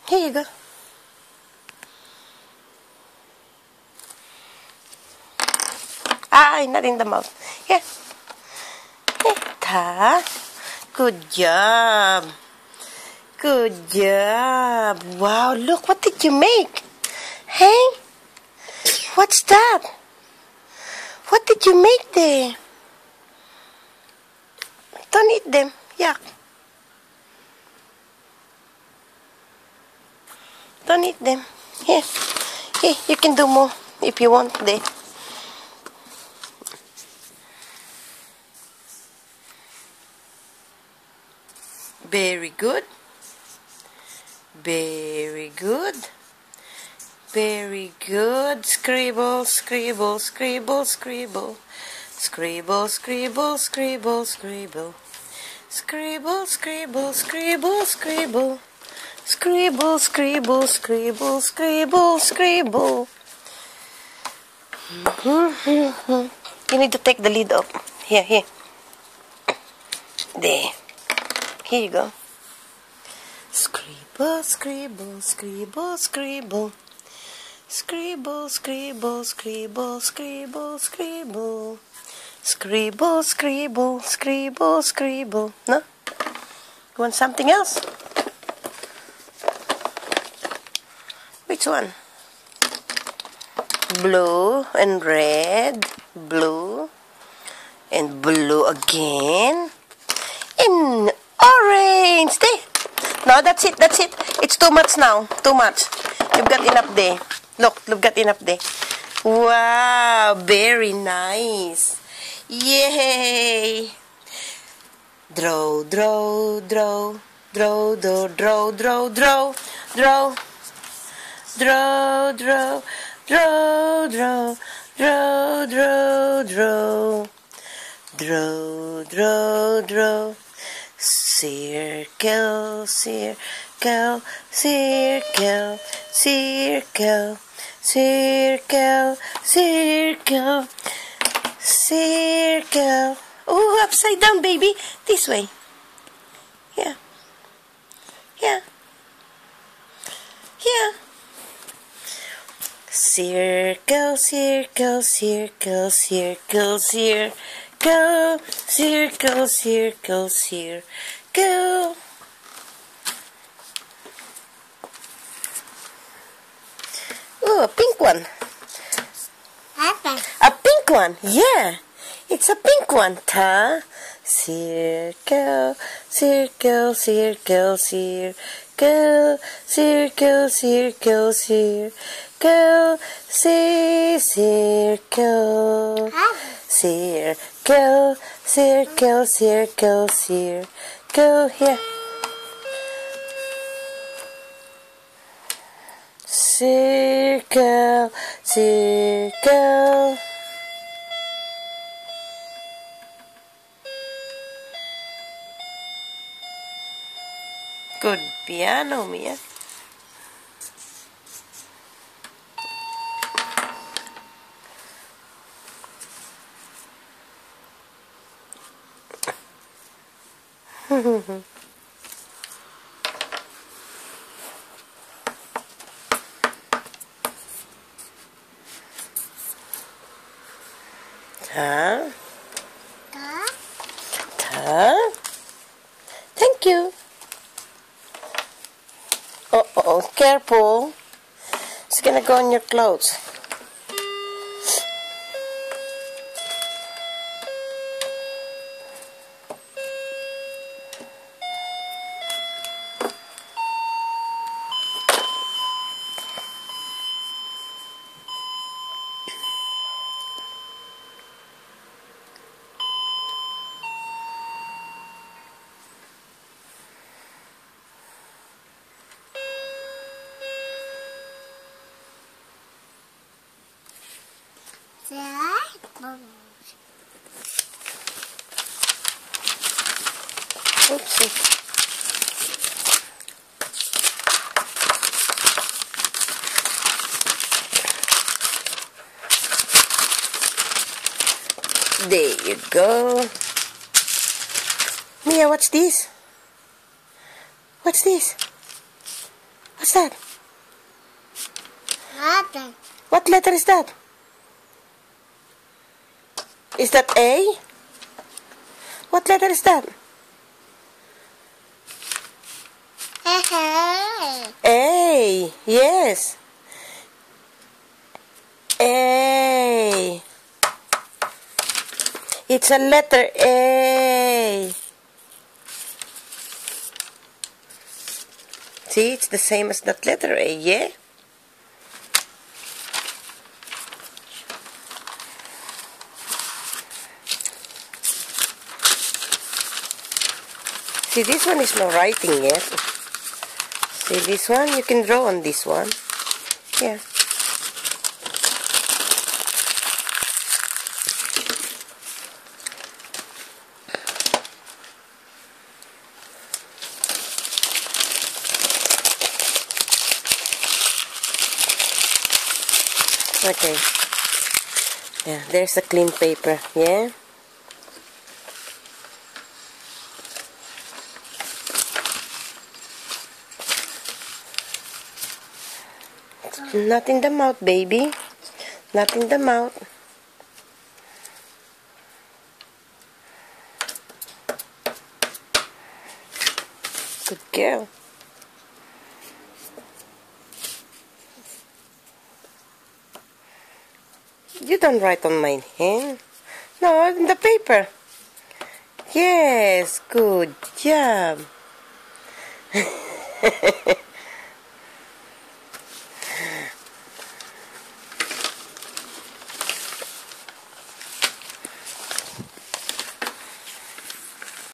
Here you go. Not in the mouth. Here. Ta. Good job. Good job. Wow, look, what did you make? Hey? What's that? What did you make there? Don't eat them. Yuck. Don't eat them. Here. Here, you can do more if you want there. Very good. Very good. Very good. Scribble, scribble, scribble, scribble. Scribble, scribble, scribble, scribble. Scribble, scribble, scribble, scribble. Scribble, scribble, scribble, scribble, scribble. You need to take the lid off. Here, here. There. Here you go. Scribble, scribble, scribble, scribble. Scribble, scribble, scribble, scribble, scribble. Scribble, scribble, scribble, scribble. No? You want something else? Which one? Blue and red. Blue. And blue again. And orange. There. No, that's it. That's it. It's too much now. Too much. You've got enough there. Look, you've got enough there. Wow. Very nice. Yay. Draw, draw, draw. Draw, draw, draw, draw, draw. Draw. Draw, draw. Draw, draw. Draw, draw, draw. Draw, draw, draw. Circle, circle, circle, circle, circle, circle, circle. Oh, upside down, baby. This way. Yeah. Yeah. Yeah. Circle, circle, circle, circle, circle, circle, circle, circle. Oh, a pink one. A pink one, yeah. It's a pink one. Ta. Circle, circle, circle, circle, circle, circle, circle, circle, circle, circle, circle, circle, here. Circle, circle. Good piano, Mia. Ta. Ta. Thank you. Uh-oh, careful. It's gonna go on your clothes. Oopsie. There you go. Mia, what's this? What's this? What's that? Nothing. What letter is that? Is that A? What letter is that? A. Yes. A. It's a letter A. See, it's the same as that letter A, yeah? See, this one is no writing yet. See, this one, you can draw on this one. Yeah. Okay. Yeah, there's a clean paper. Yeah. Not in the mouth, baby. Not in the mouth. Good girl. You don't write on my hand. No, in the paper. Yes, good job.